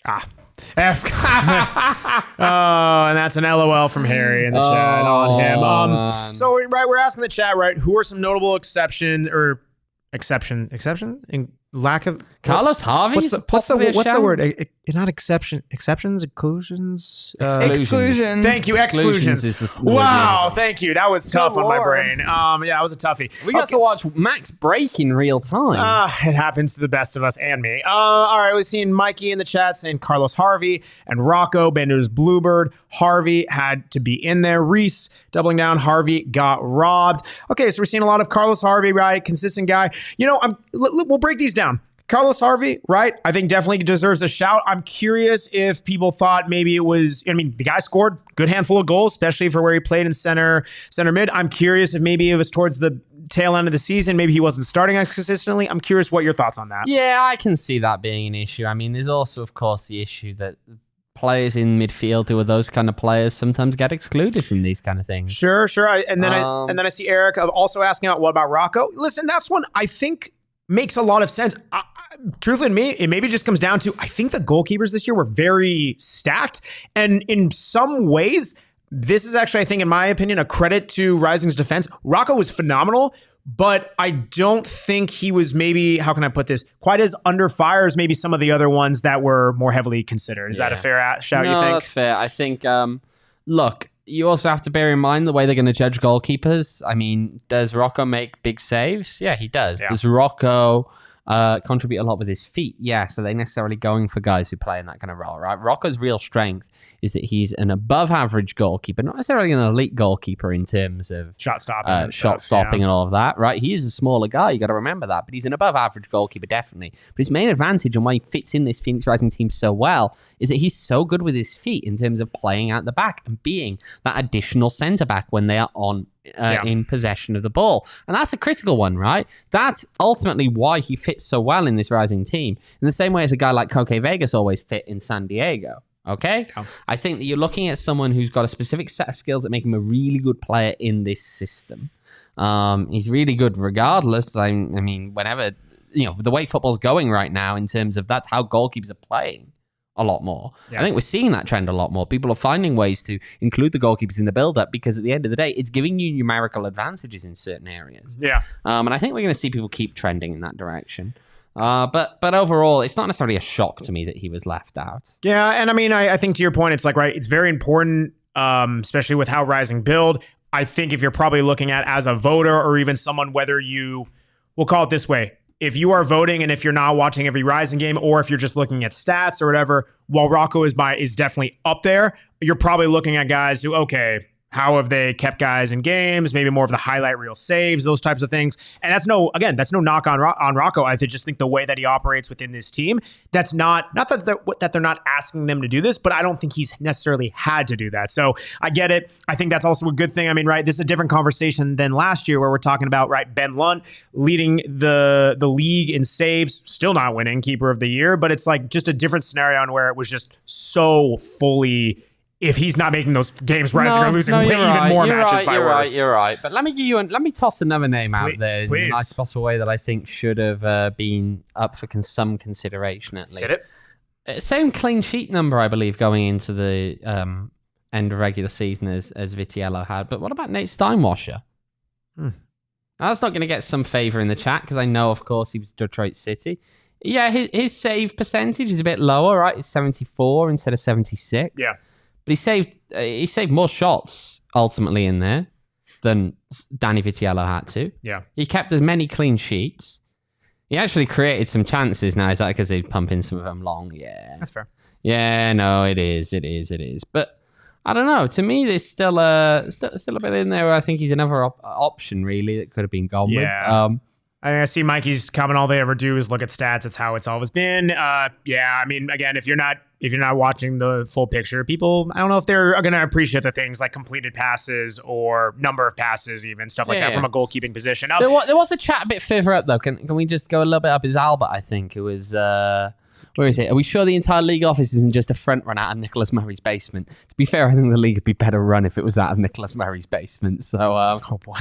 F. Oh, and that's an LOL from Harry in the chat on him. Man. So, right, we're asking the chat, right, who are some notable exception in lack of Carlos Harvey? What's the word? Not exceptions, inclusions. Exclusions. Thank you, exclusions. Wow, thank you. That was tough on my brain. Yeah, it was a toughie. We got to watch Max break in real time. It happens to the best of us and me. All right, we've seen Mikey in the chat saying Carlos Harvey and Rocco Bender's Bluebird. Harvey had to be in there. Reese doubling down. Harvey got robbed. Okay, so we're seeing a lot of Carlos Harvey, right? Consistent guy. We'll break these down. Carlos Harvey, right? I think definitely deserves a shout. I'm curious if people thought maybe it was, the guy scored a good handful of goals, especially for where he played in center mid. I'm curious if maybe it was towards the tail end of the season. Maybe he wasn't starting as consistently. I'm curious what your thoughts on that. Yeah, I can see that being an issue. There's also, of course, the issue that players in midfield who are those kind of players sometimes get excluded from these kind of things. Sure. And then I see Eric also asking what about Rocco? Listen, that's one I think makes a lot of sense. Truthfully, to me, it maybe just comes down to, I think the goalkeepers this year were very stacked. And in some ways, this is actually, I think, in my opinion, a credit to Rising's defense. Rocco was phenomenal, but I don't think he was maybe, how can I put this, quite as under fire as maybe some of the other ones that were more heavily considered. Is that a fair shout, you think? No, that's fair. I think, look, you also have to bear in mind the way they're going to judge goalkeepers. Does Rocco make big saves? Yeah, he does. Yeah. Does Rocco contribute a lot with his feet. Yeah, so they're necessarily going for guys who play in that kind of role, right? Rocco's real strength is that he's an above-average goalkeeper, not necessarily an elite goalkeeper in terms of shot stopping, and all of that, right? He is a smaller guy, you got to remember that, but he's an above-average goalkeeper, definitely. But his main advantage and why he fits in this Phoenix Rising team so well is that he's so good with his feet in terms of playing out the back and being that additional centre-back when they are on in possession of the ball. And that's a critical one, right? That's ultimately why he fits so well in this Rising team. In the same way as a guy like Koke Vegas always fit in San Diego. Okay? Yeah. I think that you're looking at someone who's got a specific set of skills that make him a really good player in this system. He's really good regardless. I mean, whenever, the way football's going right now in terms of that's how goalkeepers are playing a lot more. Yeah. I think we're seeing that trend a lot more. People are finding ways to include the goalkeepers in the build-up because at the end of the day, it's giving you numerical advantages in certain areas. Yeah. And I think we're going to see people keep trending in that direction. But overall, it's not necessarily a shock to me that he was left out. Yeah, and I mean, I think to your point, it's like, right, it's very important, especially with how Rising build. I think if you're probably looking at as a voter or even someone, whether we'll call it this way, if you are voting and if you're not watching every Rising game or if you're just looking at stats or whatever, while Rocco is definitely up there, you're probably looking at guys who, okay, how have they kept guys in games? Maybe more of the highlight reel saves, those types of things. And that's no knock on Rocco. I just think the way that he operates within this team, that's not that they're not asking them to do this, but I don't think he's necessarily had to do that. So I get it. I think that's also a good thing. I mean, right, this is a different conversation than last year where we're talking about, right, Ben Lunt leading the league in saves, still not winning Keeper of the Year, but it's like just a different scenario on where it was just so fully, if he's not making those games Rising or losing even more matches by worse. You're right. But let me toss another name out there in a nice possible way that I think should have been up for some consideration at least. Hit it. Same clean sheet number, I believe, going into the end of regular season as Vitiello had. But what about Nate Steinwasser? That's not going to get some favour in the chat because I know, of course, he was Detroit City. Yeah, his save percentage is a bit lower, right? It's 74 instead of 76. Yeah. But he saved more shots ultimately in there than Danny Vitiello had to. Yeah. He kept as many clean sheets. He actually created some chances now. Is that because they'd pump in some of them long? Yeah. That's fair. Yeah, no, it is. But I don't know. To me, there's still a bit in there where I think he's another option really that could have been gone with. I see Mikey's comment. All they ever do is look at stats. It's how it's always been. I mean, again, if you're not watching the full picture, people, I don't know if they're going to appreciate the things like completed passes or number of passes, even stuff like that from a goalkeeping position. There was a chat a bit further up though. Can we just go a little bit up? Is Albert? I think it was. Where is it? Are we sure the entire league office isn't just a front run out of Nicholas Murray's basement? To be fair, I think the league would be better run if it was out of Nicholas Murray's basement. So, oh boy.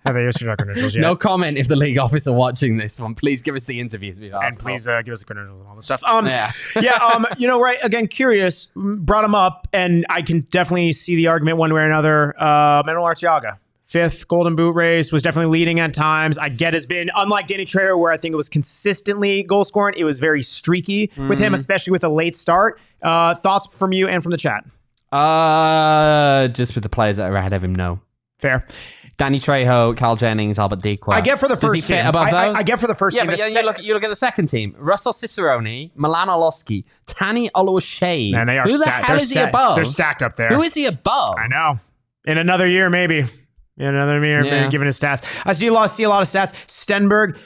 Have they issued our credentials yet? No comment if the league office are watching this one. Please give us the interview. And please give us the credentials and all this stuff. Right. Again, curious, brought him up, and I can definitely see the argument one way or another. Manuel Arteaga. 5th Golden Boot race, was definitely leading at times. I get has been, unlike Danny Trejo, where I think it was consistently goal scoring, it was very streaky with him, especially with a late start. Thoughts from you and from the chat? Just with the players that are ahead of him, no. Fair. Danny Trejo, Cal Jennings, Albert Dequa. I get for the first team. I get for the first team. But you look at the second team. Russell Cicerone, Milan Oloski, Tani Oluwaseyi. Man, they are Who the hell is he above? They're stacked up there. Who is he above? I know. In another year, maybe. Maybe given his stats. I see a lot of stats. Stenberg.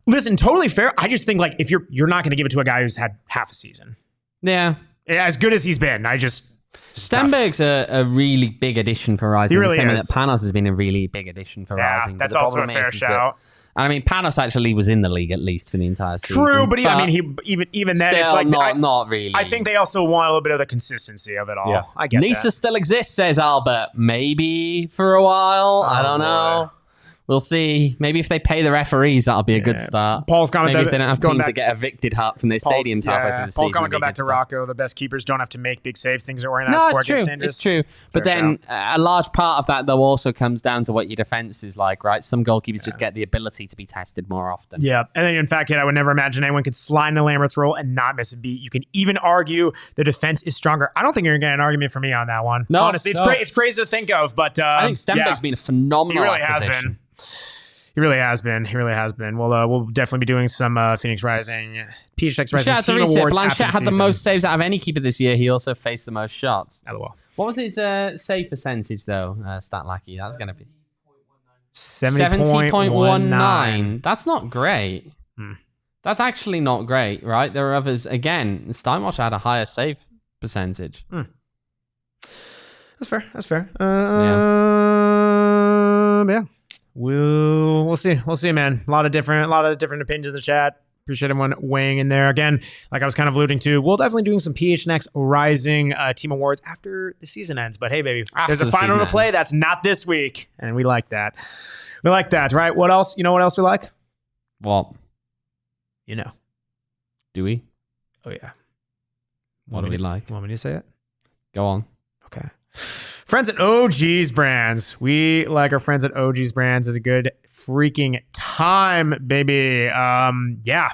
Listen, totally fair. I just think, like, if you're not going to give it to a guy who's had half a season. Yeah. As good as he's been, Stenberg's a really big addition for Rising. He really is. is. That Panos has been a really big addition for Rising. That's also a fair shout. I mean, Panos actually was in the league at least for the entire season. True, but even then, it's like not really. I think they also want a little bit of the consistency of it all. Yeah. I get Nisa that. still exists, says Albert. Maybe for a while. I don't know. We'll see. Maybe if they pay the referees, that'll be a good start. Paul's comment. Maybe if they don't have teams that get evicted from their stadiums halfway through the season. Paul's comment go back to Rocco. The best keepers don't have to make big saves. Things are organized for against standards. It's true. But then a large part of that, though, also comes down to what your defense is like, right? Some goalkeepers just get the ability to be tested more often. Yeah. And then, in fact, I would never imagine anyone could slide into Lambert's role and not miss a beat. You can even argue the defense is stronger. I don't think you're going to get an argument from me on that one. No. Honestly, it's crazy to think of, but I think Stenberg's been a phenomenal acquisition. He really has been. He really has been. Well, we'll definitely be doing some Phoenix Rising, PHNX Rising Team Awards. Blanchett had the most saves out of any keeper this year. He also faced the most shots. LOL. What was his save percentage, though, Stat Lackey? That's going to be 70.19. That's not great. That's actually not great, right? There are others. Again, Steinwatch had a higher save percentage. That's fair. Yeah. We'll see, man. A lot of different opinions in the chat. Appreciate everyone weighing in there. Again, like I was kind of alluding to, we'll definitely doing some PHNX Rising Team Awards after the season ends. But hey, baby, there's a final to play. That's not this week, and we like that. Right? What else? You know what else we like? What? You know. Do we? Oh yeah. What do we like? Want me to say it? Go on. Okay. Friends at OG's Brands. We like our friends at OG's Brands. Is a good freaking time, baby. Yeah.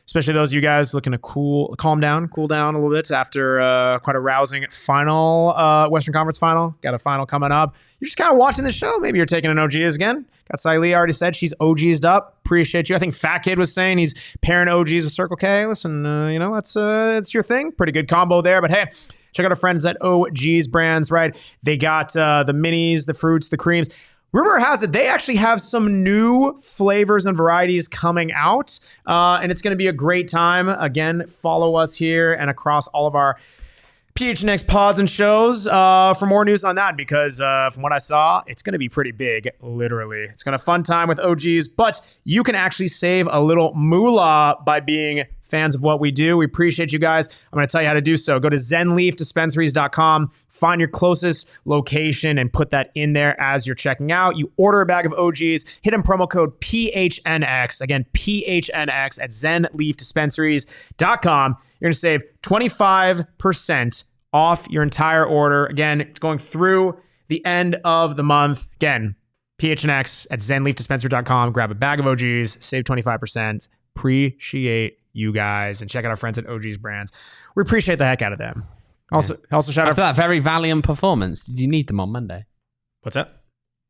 Especially those of you guys looking to cool down a little bit after quite a rousing final, Western Conference final. Got a final coming up. You're just kind of watching the show. Maybe you're taking an OG's again. Got Siley already said she's OG'd up. Appreciate you. I think Fat Kid was saying he's pairing OG's with Circle K. Listen, that's your thing. Pretty good combo there. But hey, check out our friends at OG's Brands, right? They got the minis, the fruits, the creams. Rumor has it they actually have some new flavors and varieties coming out, and it's going to be a great time. Again, follow us here and across all of our PHNX pods and shows for more news on that, because from what I saw, it's going to be pretty big, literally. It's going to be a fun time with OGs, but you can actually save a little moolah by being fans of what we do. We appreciate you guys. I'm going to tell you how to do so. Go to zenleafdispensaries.com, find your closest location and put that in there as you're checking out. You order a bag of OGs, hit in promo code PHNX. Again, PHNX at zenleafdispensaries.com. You're going to save 25% off your entire order. Again, it's going through the end of the month. Again, PHNX at zenleafdispensaries.com. Grab a bag of OGs, save 25%. Appreciate you guys, and check out our friends at OG's Brands. We appreciate the heck out of them. Also shout out for that very valiant performance. Did you need them on Monday? What's that?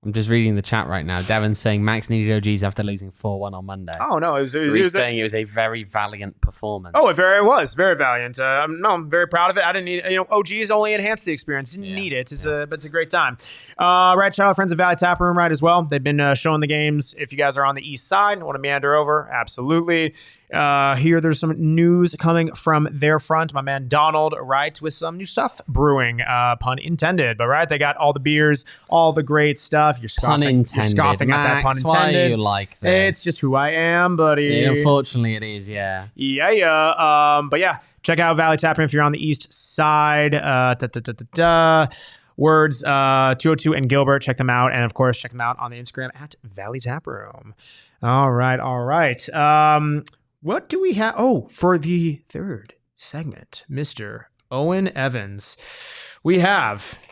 I'm just reading the chat right now. Devin's saying Max needed OGs after losing 4-1 on Monday. Oh no, He's saying it was a very valiant performance. Oh, it was very valiant. I'm very proud of it. I didn't need OGs only enhanced the experience. Didn't need it. But it's a great time. Right, shout out friends at Valley Tap Room, right, as well. They've been showing the games. If you guys are on the east side and want to meander over, absolutely. Here, there's some news coming from their front. My man Donald, right, with some new stuff brewing, pun intended. But right, they got all the beers, all the great stuff. You're scoffing Max, at that pun intended. Why you like that? It's just who I am, buddy. Yeah, unfortunately, it is. Yeah. But yeah, check out Valley Tap Room if you're on the east side. Words 202 and Gilbert, check them out, and of course check them out on the Instagram at Valley Tap Room. All right. What do we have? Oh, for the third segment, Mr. Owain Evans, we have a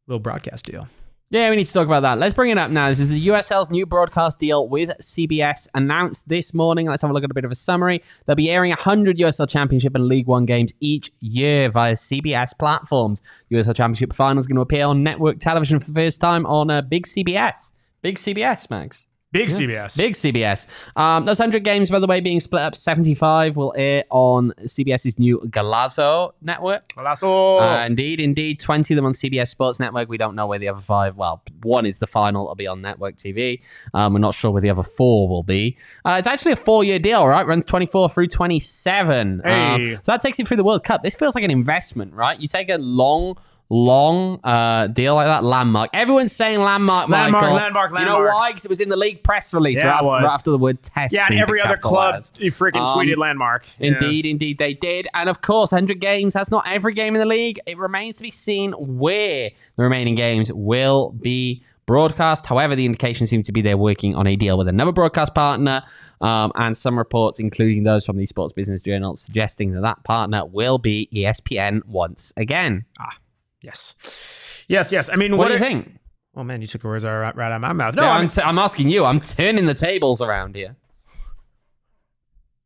little broadcast deal. Yeah, we need to talk about that. Let's bring it up now. This is the USL's new broadcast deal with CBS announced this morning. Let's have a look at a bit of a summary. They'll be airing 100 USL Championship and League One games each year via CBS platforms. USL Championship final is going to appear on network television for the first time on Big CBS. Big CBS, Max. Big CBS. Big CBS. Those 100 games, by the way, being split up. 75 will air on CBS's new Golazo network. Indeed. 20 of them on CBS Sports Network. We don't know where the other 5... Well, one is the final. It'll be on network TV. We're not sure where the other 4 will be. It's actually a 4-year deal, right? Runs 24 through 27. Hey. So that takes you through the World Cup. This feels like an investment, right? You take a long deal like that. Landmark. Everyone's saying landmark, Michael. Landmark. You know why? Because it was in the league press release right after the word test. Yeah, and every other club you freaking tweeted landmark. Indeed, they did. And of course, 100 games, that's not every game in the league. It remains to be seen where the remaining games will be broadcast. However, the indications seem to be they're working on a deal with another broadcast partner, and some reports, including those from the Sports Business Journal, suggesting that partner will be ESPN once again. Yes. I mean, what do you think? Oh man, you took the words right out of my mouth. No, I'm asking you. I'm turning the tables around here.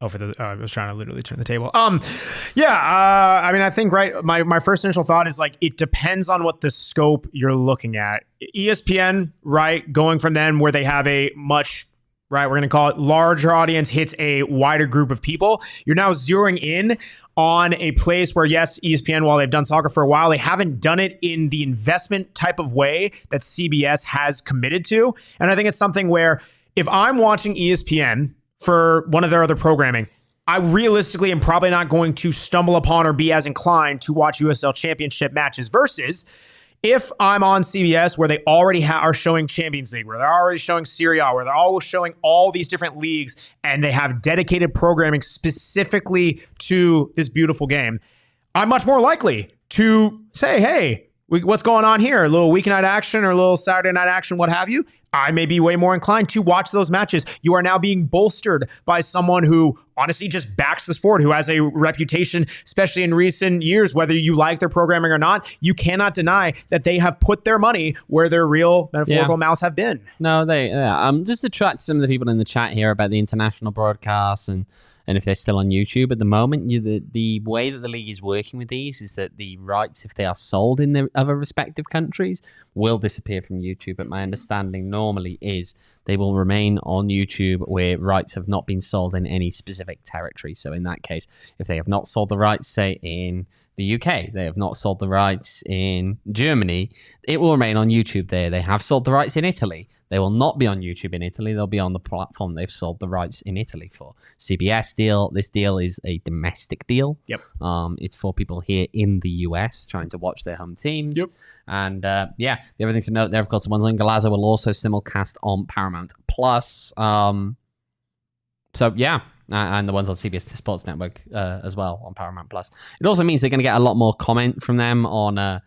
Oh, I was trying to literally turn the table. I mean, I think, right, my first initial thought is like, it depends on what the scope you're looking at. ESPN, right, going from them where they have a much right? We're going to call it larger audience hits a wider group of people. You're now zeroing in on a place where, yes, ESPN, while they've done soccer for a while, they haven't done it in the investment type of way that CBS has committed to. And I think it's something where if I'm watching ESPN for one of their other programming, I realistically am probably not going to stumble upon or be as inclined to watch USL Championship matches versus if I'm on CBS where they already are showing Champions League, where they're already showing Serie A, where they're always showing all these different leagues and they have dedicated programming specifically to this beautiful game, I'm much more likely to say, hey, what's going on here? A little weeknight action or a little Saturday night action, what have you. I may be way more inclined to watch those matches. You are now being bolstered by someone who honestly just backs the sport, who has a reputation, especially in recent years, whether you like their programming or not. You cannot deny that they have put their money where their real metaphorical mouths have been. No, just to track some of the people in the chat here about the international broadcasts and if they're still on YouTube at the moment, the way that the league is working with these is that the rights, if they are sold in their other respective countries, will disappear from YouTube. But my understanding normally is they will remain on YouTube where rights have not been sold in any specific territory. So in that case, if they have not sold the rights, say in the UK, they have not sold the rights in Germany, it will remain on YouTube there. They have sold the rights in Italy. They will not be on YouTube in Italy. They'll be on the platform they've sold the rights in Italy for. CBS deal. This deal is a domestic deal. Yep. It's for people here in the US trying to watch their home teams. Yep. And the other thing to note there, of course, the ones on Galazzo will also simulcast on Paramount Plus. And the ones on CBS Sports Network as well on Paramount Plus. It also means they're going to get a lot more comment from them on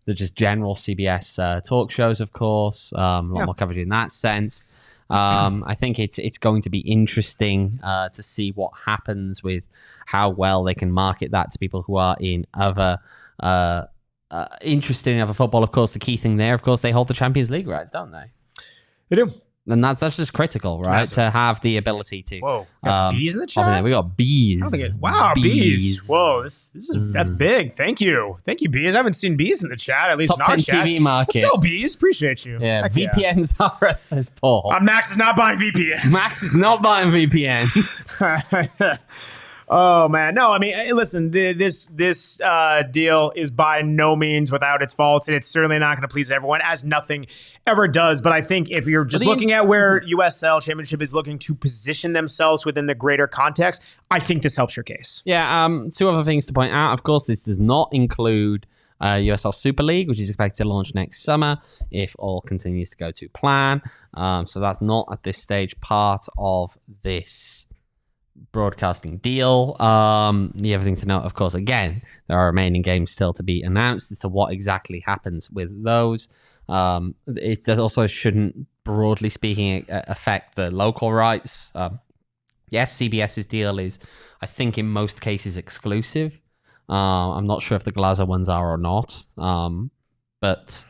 the just general CBS talk shows, of course. A lot more coverage in that sense. I think it's going to be interesting to see what happens with how well they can market that to people who are in other interested in other football. Of course, the key thing there, of course, they hold the Champions League rights, don't they? They do. And that's just critical, right? Massive. To have the ability to. Whoa, we got bees in the chat? We got bees. Wow, bees. Whoa, that's big. Thank you, bees. I haven't seen bees in the chat, at least Top in our 10 chat. TV market. Let's go, bees. Appreciate you. Yeah, VPNs are us, says Paul. Max is not buying VPNs. Max is not buying VPNs. Oh man, no. I mean, listen. This deal is by no means without its faults, and it's certainly not going to please everyone, as nothing ever does. But I think if you're just looking at where USL Championship is looking to position themselves within the greater context, I think this helps your case. Yeah. Two other things to point out. Of course, this does not include USL Super League, which is expected to launch next summer if all continues to go to plan. So that's not at this stage part of this broadcasting deal. The other thing to note, of course, again, there are remaining games still to be announced as to what exactly happens with those. It also shouldn't, broadly speaking, affect the local rights. Yes, CBS's deal is, I think, in most cases exclusive. I'm not sure if the Galazzo ones are or not. But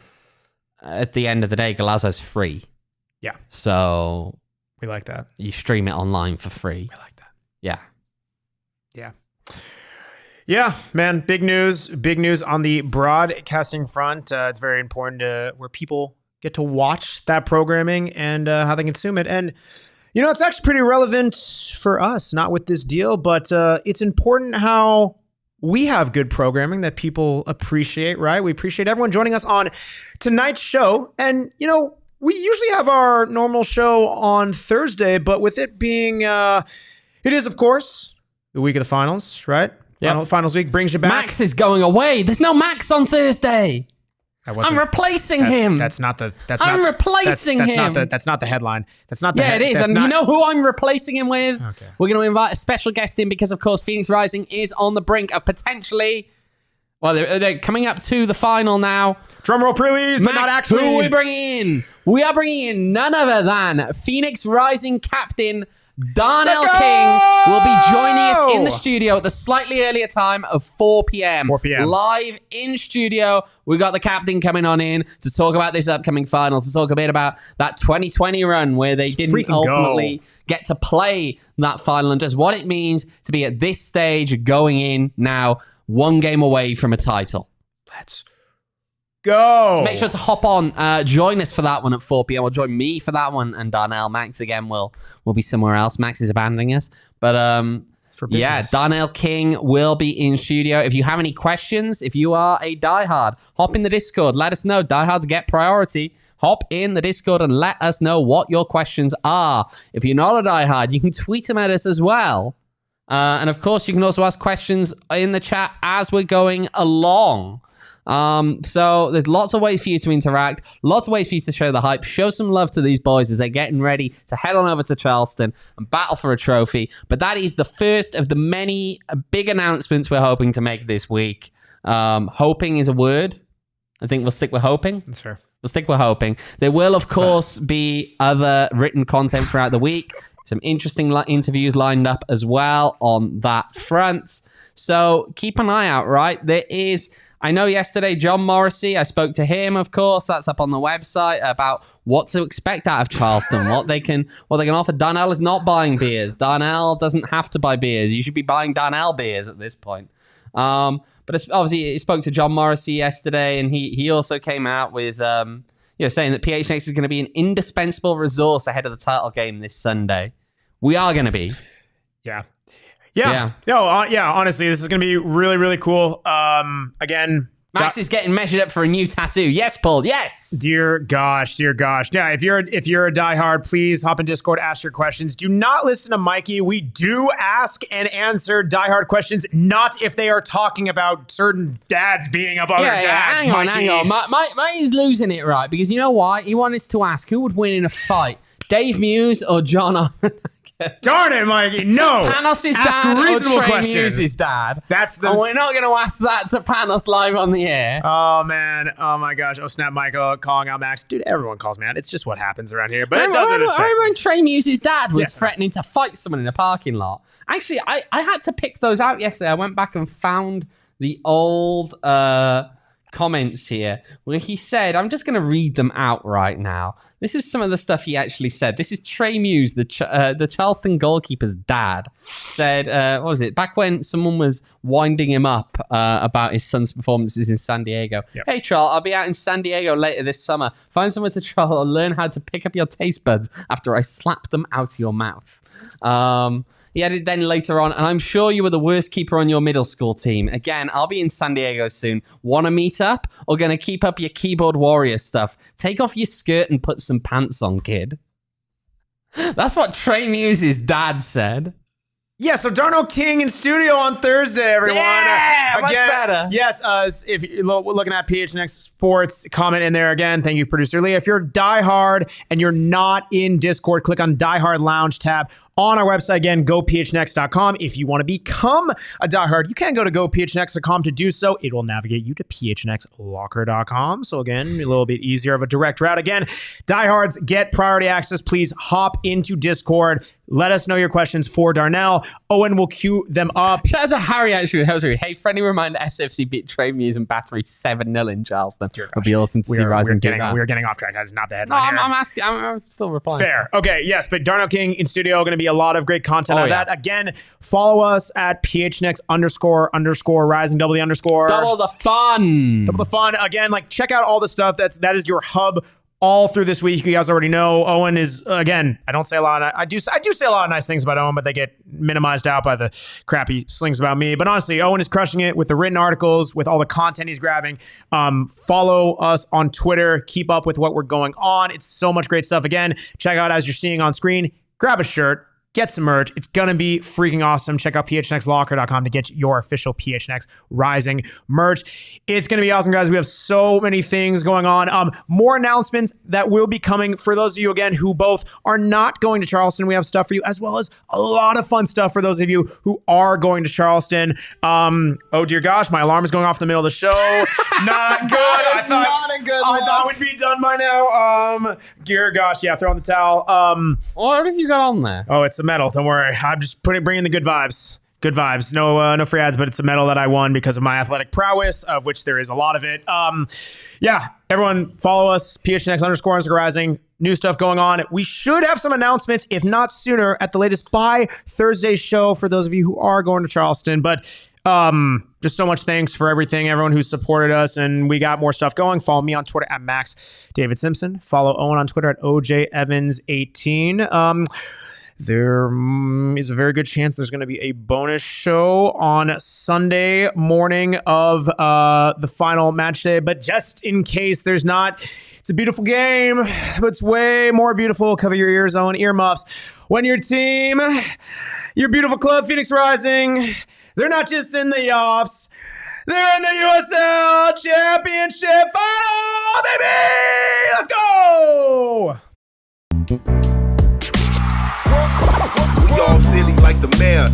at the end of the day, Galazzo's free. Yeah. So we like that. You stream it online for free. We like that. Yeah. Yeah, man. Big news on the broadcasting front. It's very important where people get to watch that programming and how they consume it. And, it's actually pretty relevant for us, not with this deal, but it's important how we have good programming that people appreciate, right? We appreciate everyone joining us on tonight's show. And, we usually have our normal show on Thursday, but with it being... it is, of course, the week of the finals, right? Yep. Finals week brings you back. Max is going away. There's no Max on Thursday. I'm replacing him. I'm replacing him. That's not the headline. That's not the it is. And you know who I'm replacing him with? Okay. We're going to invite a special guest in because, of course, Phoenix Rising is on the brink of potentially... Well, they're coming up to the final now. Drum roll, please, but not actually. Who are we bringing in? We are bringing in none other than Phoenix Rising captain... Darnell King will be joining us in the studio at the slightly earlier time of 4 p.m. 4 p.m. Live in studio. We've got the captain coming on in to talk about this upcoming final, to talk a bit about that 2020 run where they didn't ultimately get to play that final and just what it means to be at this stage going in now, one game away from a title. Let's go. So make sure to hop on. Join us for that one at 4 p.m. or join me for that one. And Darnell, Max again will be somewhere else. Max is abandoning us. But Darnell King will be in studio. If you have any questions, if you are a diehard, hop in the Discord. Let us know. Diehards get priority. Hop in the Discord and let us know what your questions are. If you're not a diehard, you can tweet them at us as well. And of course, you can also ask questions in the chat as we're going along. So there's lots of ways for you to interact, lots of ways for you to show the hype, show some love to these boys as they're getting ready to head on over to Charleston and battle for a trophy. But that is the first of the many big announcements we're hoping to make this week. Hoping is a word. I think we'll stick with hoping. That's fair. We'll stick with hoping. There will, of course, be other written content throughout the week. Some interesting interviews lined up as well on that front. So keep an eye out, right? I know yesterday, John Morrissey, I spoke to him, of course. That's up on the website about what to expect out of Charleston, what they can offer. Darnell is not buying beers. Darnell doesn't have to buy beers. You should be buying Darnell beers at this point. But obviously, he spoke to John Morrissey yesterday, and he also came out with saying that PHNX is going to be an indispensable resource ahead of the title game this Sunday. We are going to be. Yeah. Honestly, this is going to be really, really cool. Again, Max is getting measured up for a new tattoo. Yes, Paul. Yes. Dear gosh. Yeah, if you're a diehard, please hop in Discord, ask your questions. Do not listen to Mikey. We do ask and answer diehard questions, not if they are talking about certain dads beating up other dads. Hang on. Mikey's losing it, right? Because you know why? He wanted to ask who would win in a fight, Dave Muse or John Armand. Darn it, Mikey. No. Panos' dad or Trey Muse's dad. And we're not going to ask that to Panos live on the air. Oh, man. Oh, my gosh. Oh, snap, Michael calling out Max. Dude, everyone calls me out. It's just what happens around here. But it doesn't affect me. I remember when Trey Muse's dad was threatening to fight someone in a parking lot. Actually, I had to pick those out yesterday. I went back and found the old comments here where he said, I'm just going to read them out right now. This is some of the stuff he actually said. This is Trey Muse, the Charleston goalkeeper's dad, said, what was it? Back when someone was winding him up about his son's performances in San Diego. Yep. Hey, Charles, I'll be out in San Diego later this summer. Find somewhere to travel and learn how to pick up your taste buds after I slap them out of your mouth. He added then later on, and I'm sure you were the worst keeper on your middle school team. Again, I'll be in San Diego soon. Want to meet up or going to keep up your keyboard warrior stuff? Take off your skirt and put some pants on, kid. That's what Trey Muse's dad said. Yeah, so Darnell King in studio on Thursday, everyone. Yeah, much better. Yes, if you're looking at PHNX Sports, comment in there again. Thank you, producer Lee. If you're diehard and you're not in Discord, click on Diehard Lounge tab. On our website, again, gophnx.com. If you want to become a diehard, you can go to gophnx.com to do so. It will navigate you to phnxlocker.com. So again, a little bit easier of a direct route. Again, diehards get priority access. Please hop into Discord. Let us know your questions for Darnell. Owen will queue them up. Shout out to Harry, actually. Hey, friendly reminder, SFC beat Trey Muse and Battery 7-0 in Charleston. It'll be awesome to see Rising do that. We're getting off track. That's not the headline. I'm asking. I'm still replying. Fair. Okay, yes, but Darnell King in studio, going to be a lot of great content on that. Again, follow us at PHNX _ Rising _ Double the fun. Double the fun. Again, check out all the stuff. That is your hub all through this week. You guys already know Owen is, again, I don't say a lot. I do say a lot of nice things about Owen, but they get minimized out by the crappy slings about me. But honestly, Owen is crushing it with the written articles, with all the content he's grabbing. Follow us on Twitter. Keep up with what we're going on. It's so much great stuff. Again, check out as you're seeing on screen. Grab a shirt. Get some merch. It's going to be freaking awesome. Check out phnxlocker.com to get your official PHNX Rising merch. It's going to be awesome, guys. We have so many things going on. More announcements that will be coming for those of you, again, who both are not going to Charleston. We have stuff for you, as well as a lot of fun stuff for those of you who are going to Charleston. Oh, dear gosh, my alarm is going off in the middle of the show. Not good. I thought we'd be done by now. Dear gosh, yeah, throw in the towel. What have you got on there? Oh, it's a medal. Don't worry. I'm just bringing the good vibes. Good vibes. No free ads, but it's a medal that I won because of my athletic prowess, of which there is a lot of it. Yeah, everyone follow us, PHNX _ Rising. New stuff going on. We should have some announcements, if not sooner, at the latest by Thursday's show for those of you who are going to Charleston. But Just so much thanks for everything, everyone who's supported us, and we got more stuff going. Follow me on Twitter at Max David Simpson. Follow Owen on Twitter at OJEvans18. There is a very good chance there's going to be a bonus show on Sunday morning of the final match day. But just in case there's not, it's a beautiful game, but it's way more beautiful. Cover your ears, Owen, earmuffs. When your team, your beautiful club, Phoenix Rising, they're not just in the offs, they're in the USL Championship final, baby! Let's go! We all silly like the mayor.